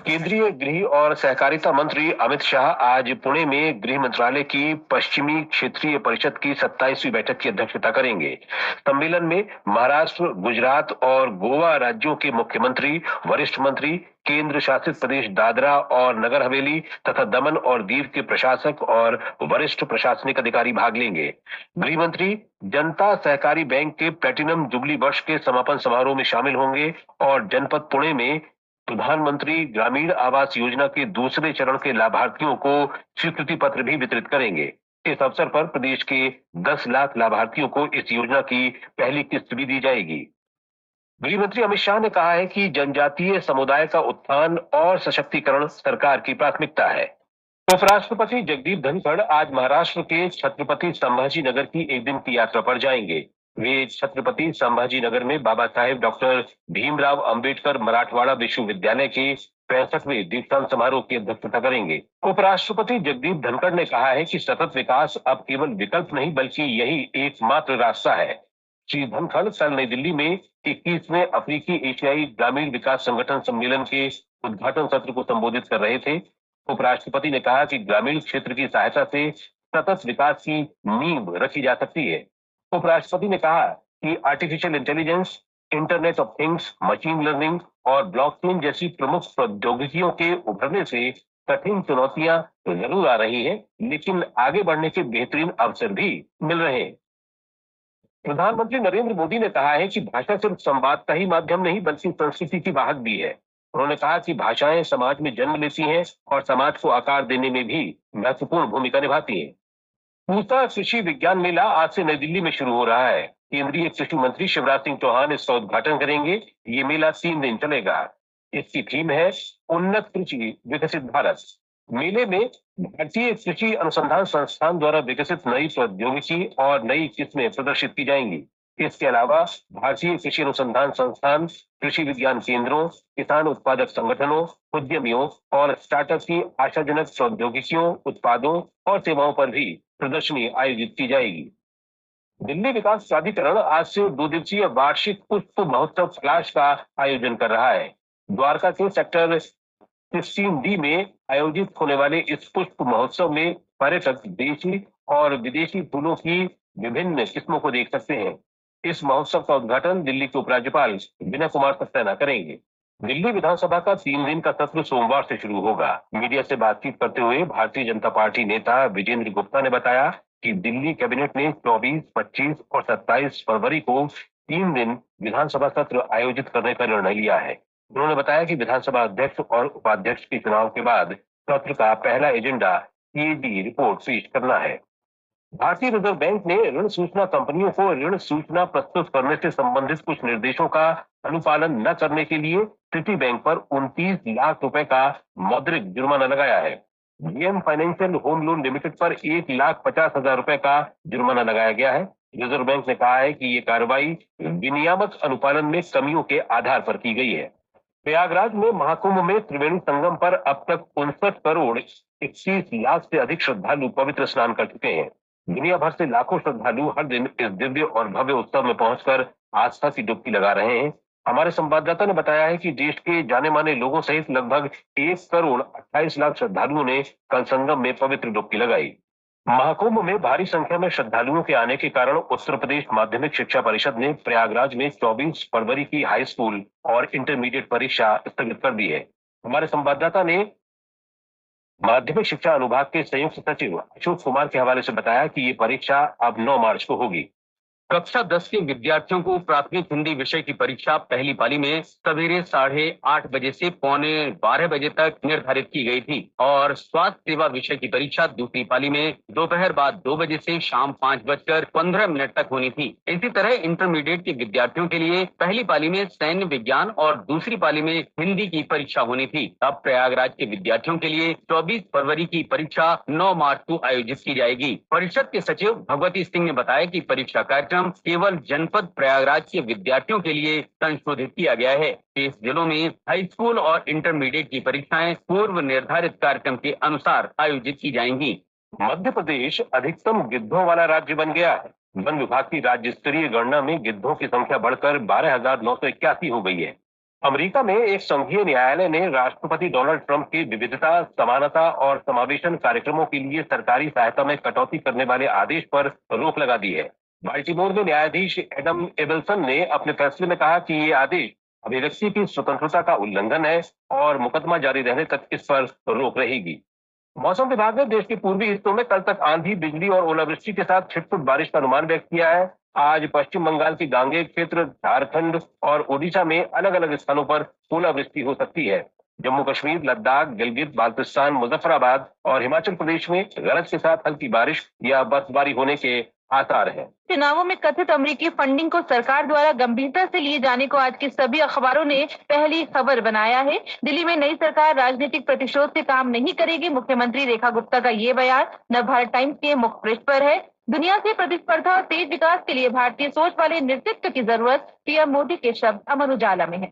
केंद्रीय गृह और सहकारिता मंत्री अमित शाह आज पुणे में गृह मंत्रालय की पश्चिमी क्षेत्रीय परिषद की 27वीं बैठक की अध्यक्षता करेंगे। सम्मेलन में महाराष्ट्र, गुजरात और गोवा राज्यों के मुख्यमंत्री, वरिष्ठ मंत्री, केंद्र शासित प्रदेश दादरा और नगर हवेली तथा दमन और दीव के प्रशासक और वरिष्ठ प्रशासनिक अधिकारी भाग लेंगे। गृह मंत्री जनता सहकारी बैंक के प्लेटिनम जुबली वर्ष के समापन समारोह में शामिल होंगे और जनपद पुणे में प्रधानमंत्री ग्रामीण आवास योजना के दूसरे चरण के लाभार्थियों को स्वीकृति पत्र भी वितरित करेंगे। इस अवसर पर प्रदेश के 10 लाख लाभार्थियों को इस योजना की पहली किस्त भी दी जाएगी। गृह मंत्री अमित शाह ने कहा है कि जनजातीय समुदाय का उत्थान और सशक्तिकरण सरकार की प्राथमिकता है। उपराष्ट्रपति जगदीप धनखड़ आज महाराष्ट्र के छत्रपति संभाजी नगर की एक दिन की यात्रा पर जाएंगे। वे छत्रपति संभाजी नगर में बाबा साहेब डॉक्टर भीमराव अंबेडकर मराठवाड़ा विश्वविद्यालय के 65वें दीक्षांत समारोह की अध्यक्षता करेंगे। उपराष्ट्रपति जगदीप धनखड़ ने कहा है कि सतत विकास अब केवल विकल्प नहीं बल्कि यही एकमात्र रास्ता है। श्री धनखड़ कल नई दिल्ली में 21वें अफ्रीकी एशियाई ग्रामीण विकास संगठन सम्मेलन के उद्घाटन सत्र को संबोधित कर रहे थे। उपराष्ट्रपति ने कहा कि ग्रामीण क्षेत्र की सहायता से सतत विकास की नींव रखी जा सकती है। उपराष्ट्रपति ने कहा कि artificial intelligence, internet of things, machine learning और ब्लॉकचेन जैसी प्रमुख प्रौद्योगिकियों के उभरने से कठिन चुनौतियां तो जरूर आ रही है, लेकिन आगे बढ़ने के बेहतरीन अवसर भी मिल रहे हैं। प्रधानमंत्री नरेंद्र मोदी ने कहा है कि भाषा सिर्फ संवाद का ही माध्यम नहीं बल्कि संस्कृति की वाहक भी है। उन्होंने कहा कि भाषाएं समाज में जन्म लेती हैं और समाज को आकार देने में भी महत्वपूर्ण भूमिका निभाती हैं। पूसा कृषि विज्ञान मेला आज से नई दिल्ली में शुरू हो रहा है। केंद्रीय कृषि मंत्री शिवराज सिंह चौहान इसका उद्घाटन करेंगे। ये मेला 3 दिन चलेगा। इसकी थीम है उन्नत कृषि विकसित भारत। मेले में भारतीय कृषि अनुसंधान संस्थान द्वारा विकसित नई प्रौद्योगिकी और नई किस्में प्रदर्शित की जाएंगी। इसके अलावा भारतीय कृषि अनुसंधान संस्थान, कृषि विज्ञान केंद्रों, किसान उत्पादक संगठनों, उद्यमियों और स्टार्टअप की आशाजनक प्रौद्योगिकियों, उत्पादों और सेवाओं पर भी प्रदर्शनी आयोजित की जाएगी। दिल्ली विकास प्राधिकरण आज से 2 दिवसीय वार्षिक पुष्प महोत्सव कैलाश का आयोजन कर रहा है। द्वारका के सेक्टर 16D में आयोजित होने वाले इस पुष्प महोत्सव में पर्यटक देशी और विदेशी फूलों की विभिन्न किस्मों को देख सकते हैं। इस महोत्सव का उद्घाटन दिल्ली के उपराज्यपाल विनय कुमार सक्सेना करेंगे। दिल्ली विधानसभा का 3 दिन का सत्र सोमवार से शुरू होगा। मीडिया से बातचीत करते हुए भारतीय जनता पार्टी नेता विजेंद्र गुप्ता ने बताया कि दिल्ली कैबिनेट ने 24, 25 और 27 फरवरी को 3 दिन विधानसभा सत्र आयोजित करने का निर्णय लिया है। उन्होंने बताया कि विधानसभा अध्यक्ष और उपाध्यक्ष के चुनाव के बाद सत्र का पहला एजेंडा सीएजी रिपोर्ट पेश करना है। भारतीय रिजर्व बैंक ने ऋण सूचना कंपनियों को ऋण सूचना प्रस्तुत करने से संबंधित कुछ निर्देशों का अनुपालन न करने के लिए सिटी बैंक पर 29 लाख रुपए का मौद्रिक जुर्माना लगाया है। GM financial home loan limited पर 1,50,000 रुपए का जुर्माना लगाया गया है। रिजर्व बैंक ने कहा है कि ये कार्रवाई विनियामक अनुपालन में कमियों के आधार पर की गई है। प्रयागराज में महाकुंभ में त्रिवेणी संगम पर अब तक 59 करोड़ 31 लाख से अधिक श्रद्धालु पवित्र स्नान कर चुके हैं। दुनिया भर से लाखों श्रद्धालु हर दिन इस दिव्य और भव्य उत्सव में पहुंचकर आस्था की डुबकी लगा रहे हैं। हमारे संवाददाता ने बताया है कि देश के जाने माने लोगों सहित लगभग 1 करोड़ 28 लाख श्रद्धालुओं ने कल संगम में पवित्र डुबकी लगाई। महाकुंभ में भारी संख्या में श्रद्धालुओं के आने के कारण उत्तर प्रदेश माध्यमिक शिक्षा परिषद ने प्रयागराज में 24 फरवरी की हाई स्कूल और इंटरमीडिएट परीक्षा स्थगित कर दी है। हमारे संवाददाता ने माध्यमिक शिक्षा अनुभाग के संयुक्त सचिव अशोक कुमार के हवाले से बताया कि ये परीक्षा अब 9 मार्च को होगी। कक्षा 10 के विद्यार्थियों को प्राथमिक हिंदी विषय की परीक्षा पहली पाली में सवेरे 8:30 बजे से पौने 12 बजे तक निर्धारित की गई थी और स्वास्थ्य सेवा विषय की परीक्षा दूसरी पाली में दोपहर बाद 2 बजे से शाम 5:15 तक होनी थी। इसी तरह इंटरमीडिएट के विद्यार्थियों के लिए पहली पाली में सैन्य विज्ञान और दूसरी पाली में हिंदी की परीक्षा होनी थी। अब प्रयागराज के विद्यार्थियों के लिए 24 फरवरी की परीक्षा 9 मार्च को आयोजित की जाएगी। परिषद के सचिव भगवती सिंह ने बताया कि परीक्षा कार्यक्रम केवल जनपद प्रयागराज के विद्यार्थियों के लिए संशोधित किया गया है। शेष जिलों में हाई स्कूल और इंटरमीडिएट की परीक्षाएं पूर्व निर्धारित कार्यक्रम के अनुसार आयोजित की जाएंगी। मध्य प्रदेश अधिकतम गिद्धों वाला राज्य बन गया है। वन विभाग की राज्य स्तरीय गणना में गिद्धों की संख्या बढ़कर 12,981 हो गई है। अमेरिका में एक संघीय न्यायालय ने राष्ट्रपति डोनाल्ड ट्रंप के विविधता, समानता और समावेशन कार्यक्रमों के लिए सरकारी सहायता में कटौती करने वाले आदेश पर रोक लगा दी है। बाल्टीमोर में न्यायाधीश एडम एबल्सन ने अपने फैसले में कहा कि ये आदेश अभिव्यक्ति की स्वतंत्रता का उल्लंघन है और मुकदमा जारी रहने तक इस पर रोक रहेगी। मौसम विभाग ने देश के पूर्वी हिस्सों में कल तक आंधी, बिजली और ओलावृष्टि के साथ छिटपुट बारिश का अनुमान व्यक्त किया है। आज पश्चिम बंगाल की गांगेय क्षेत्र, झारखंड और ओडिशा में अलग अलग स्थानों पर ओलावृष्टि हो सकती है। जम्मू कश्मीर, लद्दाख, गिलगित बाल्तिस्तान, मुजफ्फराबाद और हिमाचल प्रदेश में गरज के साथ हल्की बारिश या बर्फबारी होने के आसार हैं। चुनावों में कथित अमेरिकी फंडिंग को सरकार द्वारा गंभीरता से लिए जाने को आज के सभी अखबारों ने पहली खबर बनाया है। दिल्ली में नई सरकार राजनीतिक प्रतिशोध से काम नहीं करेगी, मुख्यमंत्री रेखा गुप्ता का ये बयान नवभारत टाइम्स के मुख्य पृष्ठ पर है। दुनिया से प्रतिस्पर्धा और तेज विकास के लिए भारतीय सोच वाले नेतृत्व की जरूरत, पीएम मोदी के शब्द अमर उजाला में है।